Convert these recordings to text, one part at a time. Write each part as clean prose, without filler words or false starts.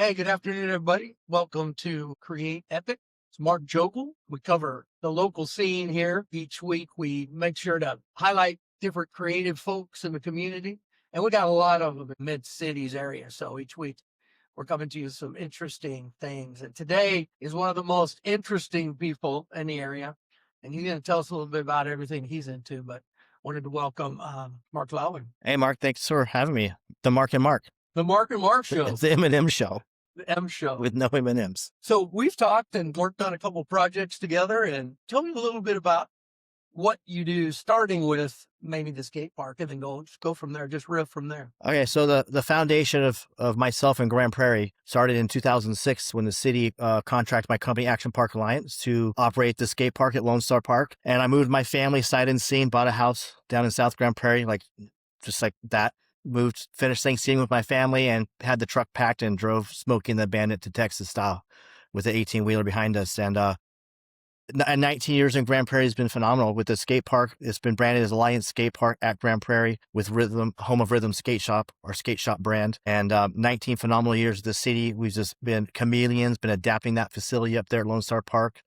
Hey, good afternoon, everybody. Welcome to Create Epic. It's Mark Jogel. We cover the local scene here. Each week, we make sure to highlight different creative folks in the community. And we got a lot of them in mid-cities area. So each week, we're coming to you with some interesting things. And today is one of the most interesting people in the area. And he's going to tell us a little bit about everything he's into. But wanted to welcome Mark Lowry, Hey, Mark, thanks for having me. The Mark and Mark. the Mark and Mark Show, It's the M&M show the M Show. with no M&Ms. So we've talked and worked on a couple projects together, and tell me a little bit about what you do, starting with maybe the skate park, and then go from there, just riff from there. Okay, so the foundation of myself and Grand Prairie started in 2006 when the city contracted my company Action Park Alliance to operate the skate park at Lone Star Park. And I moved my family sight unseen, bought a house down in South Grand Prairie, just like that. Moved, finished Thanksgiving with my family and had the truck packed and drove Smokey and the Bandit to Texas style with the 18-wheeler behind us. And 19 years in Grand Prairie has been phenomenal with the skate park. It's been branded as Alliance Skate Park at Grand Prairie with Rhythm, Home of Rhythm Skate Shop, our skate shop brand. And 19 phenomenal years at the city. We've just been chameleons, been adapting that facility up there at Lone Star Park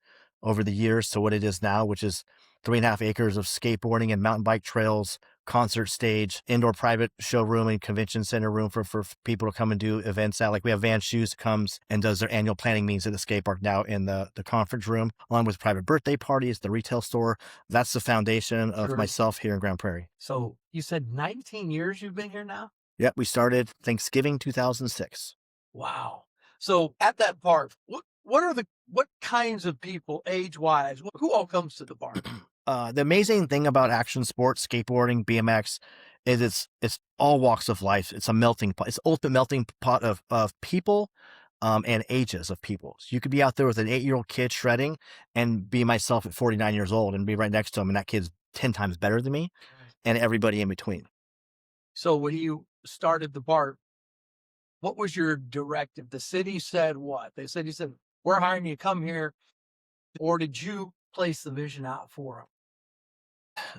over the years to what it is now, which is 3.5 acres of skateboarding and mountain bike trails, concert stage, indoor private showroom and convention center room for people to come and do events at. Like we have Van Shoes that comes and does their annual planning meetings at the skate park now in the conference room, along with private birthday parties, the retail store. That's the foundation of Sure. myself here in Grand Prairie. So you said 19 years you've been here now? Yep, we started Thanksgiving 2006. Wow. So at that park, what kinds of people, age-wise, who all comes to the park? The amazing thing about action sports, skateboarding, BMX, is it's all walks of life. It's a melting pot. It's ultimate melting pot of people, and ages of people. So you could be out there with an 8-year-old kid shredding and be myself at 49 years old and be right next to him. And that kid's 10 times better than me and everybody in between. So when you started the park, what was your directive? The city said what? They said, we're hiring you to come here. Or did you place the vision out for them?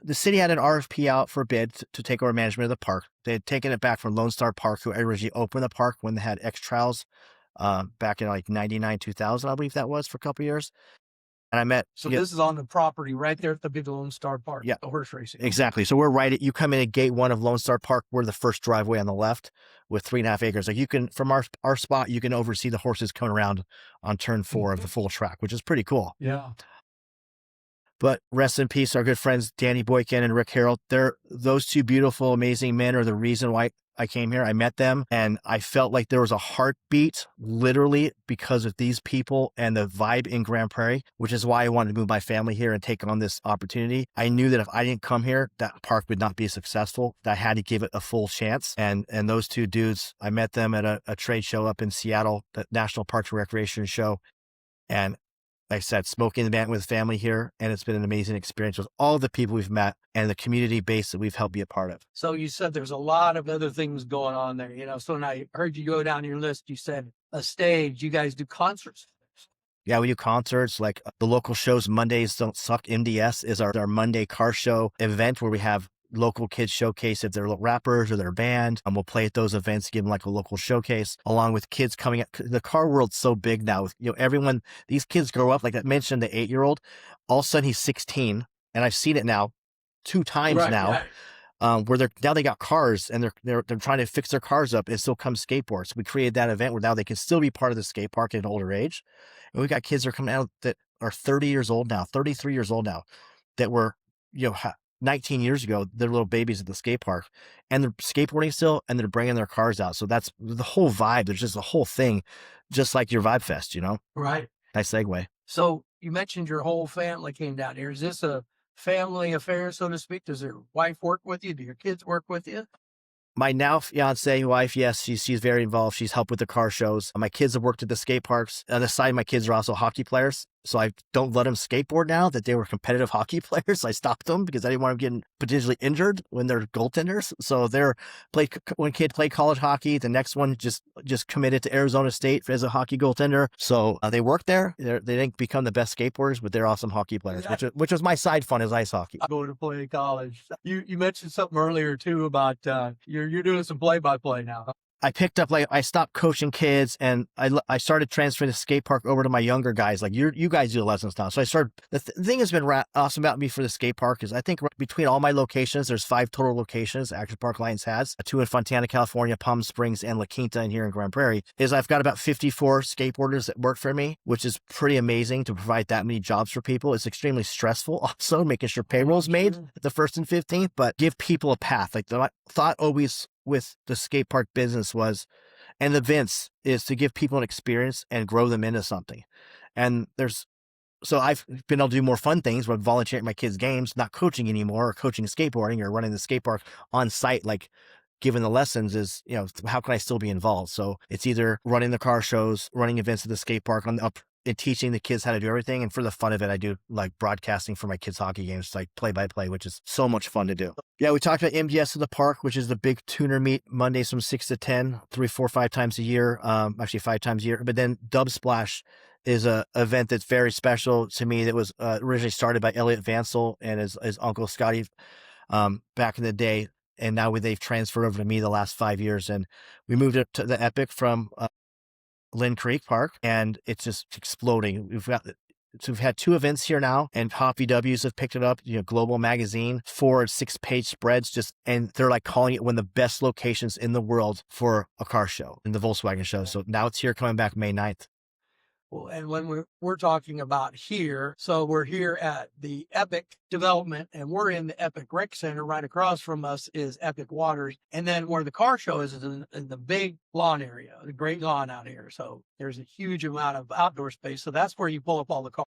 The city had an RFP out for bid to take over management of the park. They had taken it back from Lone Star Park, who originally opened the park when they had X Trials back in like 99, 2000, I believe that was, for a couple of years. And I met. So this is on the property right there at the big Lone Star Park, Yeah, the horse racing. Exactly. So we're right at, you come in at gate 1 of Lone Star Park. We're the first driveway on the left with 3.5 acres. Like you can, from our spot, you can oversee the horses coming around on turn 4 of the full track, which is pretty cool. Yeah. But rest in peace, our good friends, Danny Boykin and Rick Harold. Those two beautiful, amazing men are the reason why I came here. I met them and I felt like there was a heartbeat literally because of these people and the vibe in Grand Prairie, which is why I wanted to move my family here and take on this opportunity. I knew that if I didn't come here, that park would not be successful. That I had to give it a full chance. And those two dudes, I met them at a trade show up in Seattle, the National Parks and Recreation Show. And like I said, smoking the band with family here, and it's been an amazing experience with all the people we've met and the community base that we've helped be a part of. So you said there's a lot of other things going on there, So when I heard you go down your list, you said a stage. You guys do concerts. Yeah, we do concerts like the local shows. Mondays Don't Suck MDS is our Monday car show event where we have local kids showcase if they're rappers or their band, and we'll play at those events, give them like a local showcase along with kids coming up. The car world's so big now with, everyone, these kids grow up, like I mentioned, the 8-year-old, all of a sudden he's 16 and I've seen it now 2 times now. Right. Where now they got cars and they're trying to fix their cars up and still come skateboard. So we created that event where now they can still be part of the skate park at an older age. And we got kids that are coming out that are 30 years old now, 33 years old now, that were, 19 years ago, they're little babies at the skate park and they're skateboarding still and they're bringing their cars out. So that's the whole vibe. There's just a whole thing, just like your Vibe Fest, Right. Nice segue. So you mentioned your whole family came down here. Is this a family affair, so to speak? Does your wife work with you? Do your kids work with you? My now fiance wife, yes, she's very involved. She's helped with the car shows. My kids have worked at the skate parks. On the side, my kids are also hockey players. So I don't let them skateboard now that they were competitive hockey players. I stopped them because I didn't want them getting potentially injured when they're goaltenders. So one kid played college hockey. The next one just committed to Arizona State as a hockey goaltender. So they work there. They didn't become the best skateboarders, but they're awesome hockey players, which was my side fun is ice hockey. I go to play college. You mentioned something earlier too about you're doing some play-by-play now. I picked up, like, I stopped coaching kids, and I started transferring the skate park over to my younger guys. Like, you guys do the lessons now. So I started, the thing that's been awesome about me for the skate park is I think between all my locations, there's 5 total locations Action Park Alliance has, 2 in Fontana, California, Palm Springs, and La Quinta, and here in Grand Prairie, is I've got about 54 skateboarders that work for me, which is pretty amazing to provide that many jobs for people. It's extremely stressful also, making sure payroll's made at the 1st and 15th, but give people a path. Like, the thought always with the skate park business was, and events, is to give people an experience and grow them into something. And so I've been able to do more fun things, like volunteering at my kids' games, not coaching anymore, or coaching skateboarding, or running the skate park on site, like giving the lessons. Is, how can I still be involved? So it's either running the car shows, running events at the skate park, and teaching the kids how to do everything. And for the fun of it, I do like broadcasting for my kids' hockey games, like play-by-play, which is so much fun to do. Yeah, we talked about MDS of the Park, which is the big tuner meet, Mondays from 6 to 10, 3, 4, 5 times a year. Actually 5 times a year. But then Dub Splash is a event that's very special to me, that was originally started by Elliot Vansel and his uncle Scotty back in the day. And now they've transferred over to me the last 5 years. And we moved it to the Epic from Lynn Creek Park, and it's just exploding. We've had 2 events here now, and Hop VWs have picked it up. Global Magazine, 4 or 6 page spreads, and they're like calling it one of the best locations in the world for a car show, in the Volkswagen show. So now it's here, coming back May 9th. Well, and when we're talking about here, so we're here at the Epic development, and we're in the Epic Rec Center. Right across from us is Epic Waters. And then where the car show is in the big lawn area, the great lawn out here. So there's a huge amount of outdoor space. So that's where you pull up all the cars.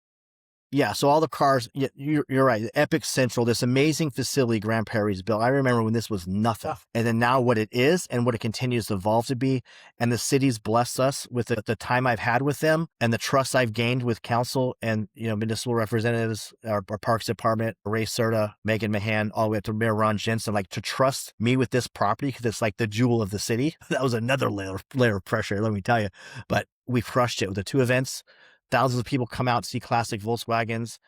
Yeah, so all the cars, you're right. The Epic Central, this amazing facility Grand Prairie's built. I remember when this was nothing. And then now what it is, and what it continues to evolve to be. And the city's blessed us with the time I've had with them, and the trust I've gained with council and municipal representatives, our Parks Department, Ray Serta, Megan Mahan, all the way up to Mayor Ron Jensen, like, to trust me with this property because it's like the jewel of the city. That was another layer of pressure, let me tell you. But we crushed it with the 2 events. Thousands of people come out to see classic Volkswagens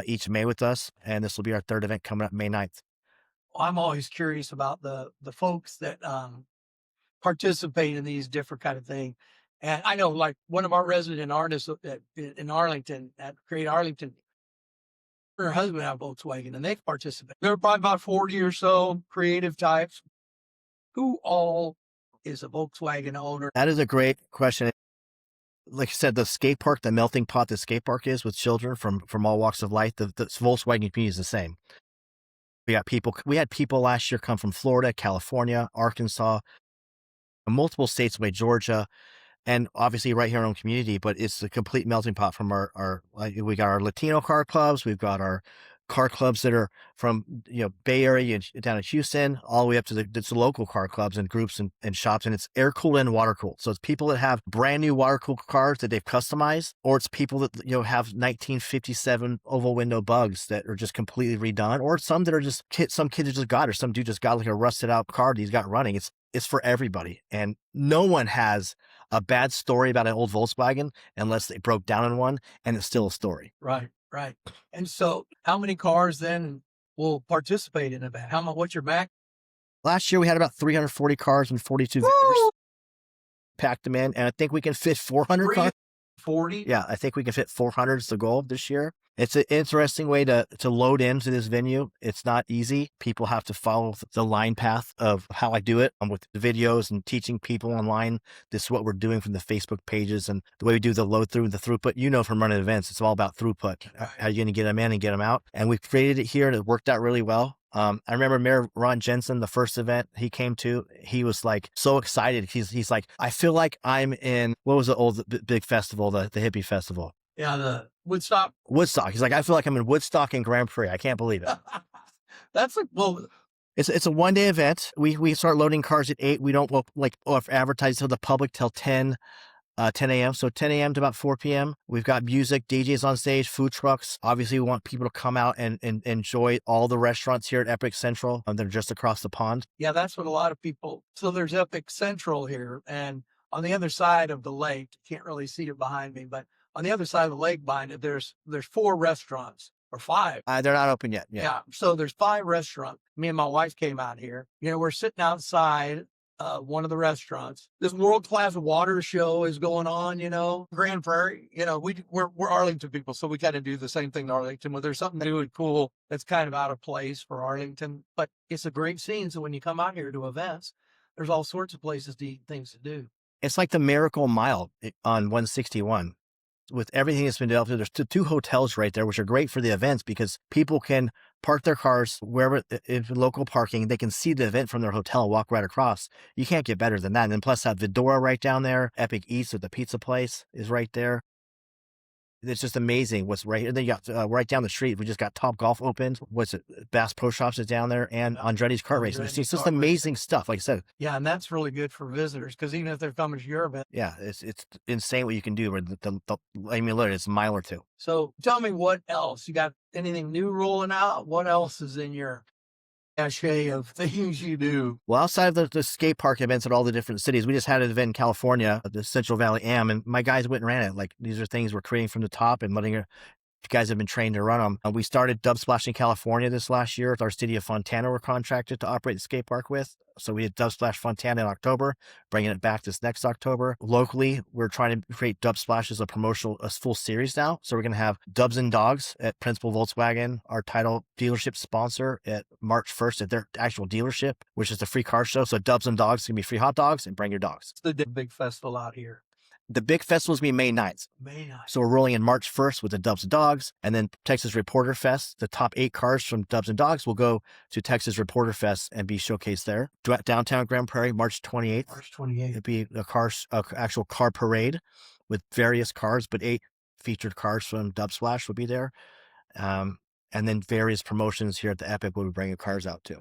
each May with us, and this will be our 3rd event coming up May 9th. I'm always curious about the folks that participate in these different kind of things. And I know, like, one of our resident artists in Arlington, at Create Arlington, her husband had a Volkswagen, and they've participated. There are probably about 40 or so creative types. Who all is a Volkswagen owner? That is a great question. Like I said, the skate park, the melting pot the skate park is, with children from all walks of life, the Volkswagen community is the same. We had people last year come from Florida, California, Arkansas, multiple states away, Georgia, and obviously right here in our own community. But it's a complete melting pot from we got our Latino car clubs, we've got our car clubs that are from Bay Area down in Houston, all the way up to the local car clubs and groups and shops. And it's air cooled and water cooled. So it's people that have brand new water cooled cars that they've customized, or it's people that have 1957 oval window bugs that are just completely redone, or some that are just some kids just got, or some dude just got like a rusted out car that he's got running. It's for everybody, and no one has a bad story about an old Volkswagen unless they broke down in one, and it's still a story. Right. And so how many cars then will participate in the event? What's your back? Last year we had about 340 cars and 42 vendors. Packed them in, and I think we can fit 400 cars. 40? Yeah, I think we can fit 400 is the goal this year. It's an interesting way to load into this venue. It's not easy. People have to follow the line path of how I do it with the videos and teaching people online. This is what we're doing from the Facebook pages and the way we do the load through and the throughput. From running events, it's all about throughput. How are you going to get them in and get them out? And we created it here, and it worked out really well. I remember Mayor Ron Jensen, the first event he came to, he was like so excited. He's like, I feel like I'm in, what was the old big festival, the hippie festival? Yeah, the Woodstock. He's like, I feel like I'm in Woodstock and Grand Prairie. I can't believe it. That's like, well, it's a 1-day event. We start loading cars at 8. We don't advertise to the public till 10 a.m. So 10 a.m. to about 4 p.m. We've got music, DJs on stage, food trucks. Obviously, we want people to come out and enjoy all the restaurants here at Epic Central. They're just across the pond. Yeah, that's what a lot of people. So there's Epic Central here, and on the other side of the lake, you can't really see it behind me, but on the other side of the lake behind it, there's 4 restaurants, or 5. They're not open yet. Yeah. So there's 5 restaurants. Me and my wife came out here. We're sitting outside one of the restaurants. This world-class water show is going on, Grand Prairie, we're Arlington people, so we kind of do the same thing in Arlington, where there's something new and cool that's kind of out of place for Arlington, but it's a great scene. So when you come out here to events, there's all sorts of places to eat, things to do. It's like the Miracle Mile on 161. With everything that's been developed, there's two hotels right there, which are great for the events because people can park their cars wherever, if local parking, they can see the event from their hotel and walk right across. You can't get better than that. And then plus have Vidora right down there. Epic Eats at the pizza place is right there. It's just amazing what's right here. Then you got right down the street, we just got Top Golf opened. What's it? Bass Pro Shops is down there, and Andretti's Kart Racing. It's just amazing stuff. Like I said, Yeah, and that's really good for visitors because even if they're coming to your event, yeah, it's insane what you can do. I mean, literally, it's a mile or two. So tell me what else you got. Anything new rolling out? What else is in your cachet of things you do? Well, outside of the skate park events at all the different cities, we just had an event in California at the Central Valley Am, and my guys went and ran it. Like, these are things we're creating from the top and letting guys have been trained to run them. We started Dub Splash in California this last year with our city of Fontana. We're contracted to operate the skate park with. So we did Dub Splash Fontana in October, bringing it back this next October. Locally, we're trying to create Dub Splash as a full series now. So we're going to have Dubs and Dogs at Principal Volkswagen, our title dealership sponsor, at March 1st at their actual dealership, which is the free car show. So Dubs and Dogs is going to be free hot dogs and bring your dogs. It's the big festival out here. The big festival is going to be May 9th. May 9th. So we're rolling in March 1st with the Dubs and Dogs, and then Texas Reporter Fest. The top 8 cars from Dubs and Dogs will go to Texas Reporter Fest and be showcased there. Downtown Grand Prairie, March 28th. March 28th. It'll be actual car parade with various cars, but 8 featured cars from Dub Splash will be there. And then various promotions here at the Epic will be bringing cars out too.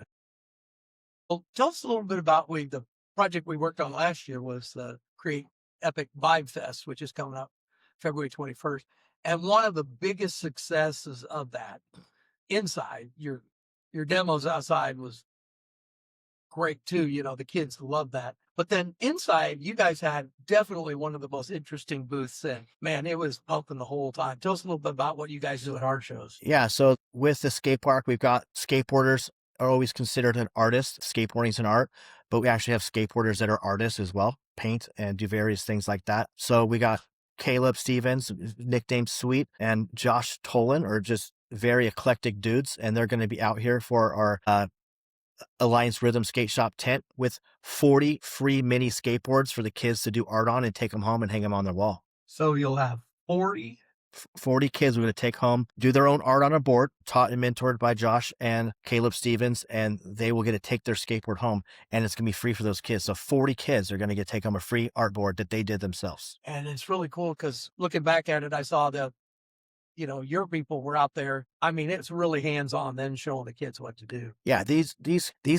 Well, tell us a little bit about the project we worked on last year was the Create Epic Vibe Fest, which is coming up February 21st. And one of the biggest successes of that inside, your demos outside was great too. The kids love that. But then inside, you guys had definitely one of the most interesting booths, and man, it was pumping the whole time. Tell us a little bit about what you guys do at art shows. Yeah, so with the skate park, we've got skateboarders are always considered an artist. Skateboarding is an art, but we actually have skateboarders that are artists as well, paint and do various things like that. So we got Caleb Stevens, nicknamed Sweet, and Josh Tolan are just very eclectic dudes, and they're going to be out here for our Alliance Rhythm Skate Shop tent with 40 free mini skateboards for the kids to do art on and take them home and hang them on their wall. So you'll have 40 kids we're going to take home, do their own art on a board, taught and mentored by Josh and Caleb Stevens, and they will get to take their skateboard home, and it's going to be free for those kids. So 40 kids are going to get to take home a free art board that they did themselves. And it's really cool because looking back at it, I saw that, your people were out there. I mean, it's really hands-on then showing the kids what to do. Yeah, these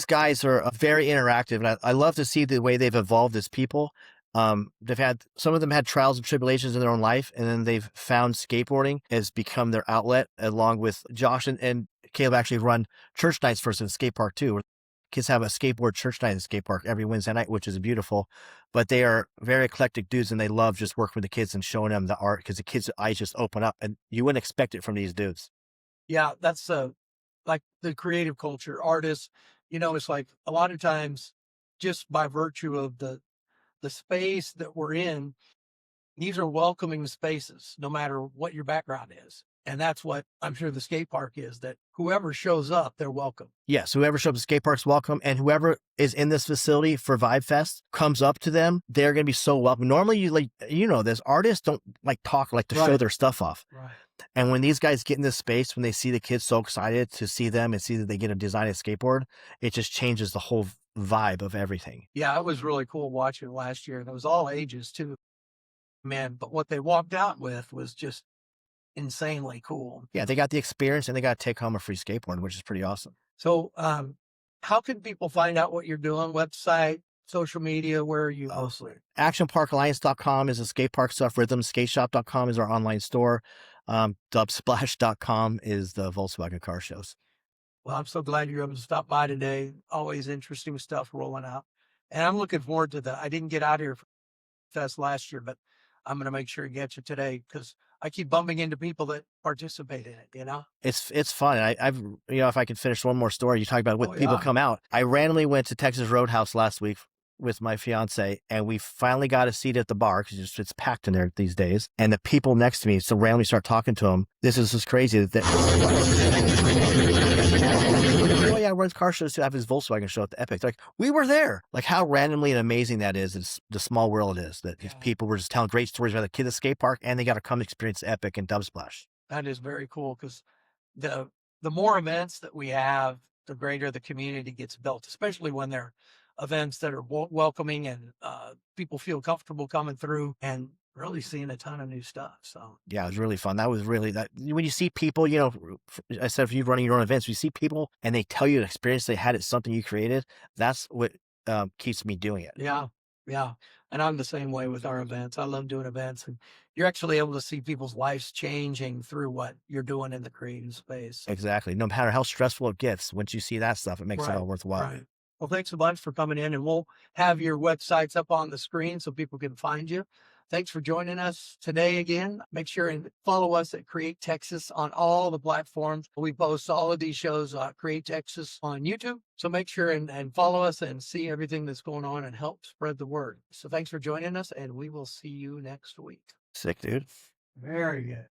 guys are very interactive, and I love to see the way they've evolved as people. Some of them had trials and tribulations in their own life, and then they've found skateboarding has become their outlet, along with Josh and Caleb actually run church nights for us in the skate park too. Kids have a skateboard church night in the skate park every Wednesday night, which is beautiful, but they are very eclectic dudes, and they love just working with the kids and showing them the art because the kids' eyes just open up, and you wouldn't expect it from these dudes. Yeah, that's like the creative culture, artists, it's like a lot of times just by virtue of the space that we're in, these are welcoming spaces, no matter what your background is. And that's what I'm sure the skate park is, that whoever shows up, they're welcome. Yes, whoever shows up at the skate park's welcome, and whoever is in this facility for Vibe Fest comes up to them, they're going to be so welcome. Normally, this artists don't talk to show their stuff off. Right. And when these guys get in this space, when they see the kids so excited to see them and see that they get to design a skateboard, it just changes the whole vibe of everything. Yeah, it was really cool watching last year, and it was all ages too, man. But what they walked out with was just insanely cool. Yeah, they got the experience, and they got to take home a free skateboard, which is pretty awesome. So, how can people find out what you're doing? Website, social media, where are you mostly? ActionParkAlliance.com is the skate park stuff. RhythmSkateShop.com is our online store. Dubsplash.com is the Volkswagen car shows. Well, I'm so glad you're able to stop by today. Always interesting stuff rolling out. And I'm looking forward to that. I didn't get out here for Fest last year, but I'm going to make sure to get you today because I keep bumping into people that participate in it, It's fun. I've if I could finish one more story, you talk about when people come out. I randomly went to Texas Roadhouse last week with my fiance, and we finally got a seat at the bar because it's packed in there these days. And the people next to me, so randomly start talking to them. This is just crazy that oh yeah, Ren's car shows to have his Volkswagen show at the Epic. They're like, we were there. Like how randomly and amazing that is. It's the small world it is that these people were just telling great stories about the kid at the skate park, and they got to come experience Epic and Dubsplash. That is very cool because the more events that we have, the greater the community gets built, especially when they're events that are welcoming and people feel comfortable coming through and really seeing a ton of new stuff. So yeah, it was really fun. That was really that when you see people, I said if you're running your own events, you see people and they tell you an experience they had at something you created. That's what keeps me doing it. yeah, yeah. And I'm the same way with our events. I love doing events, and you're actually able to see people's lives changing through what you're doing in the creative space. Exactly. No matter how stressful it gets, once you see that stuff, it makes it all worthwhile. Right. Well, thanks a bunch for coming in, and we'll have your websites up on the screen so people can find you. Thanks for joining us today again. Make sure and follow us at Create Texas on all the platforms. We post all of these shows, Create Texas on YouTube. So make sure and follow us and see everything that's going on and help spread the word. So thanks for joining us, and we will see you next week. Sick, dude. Very good.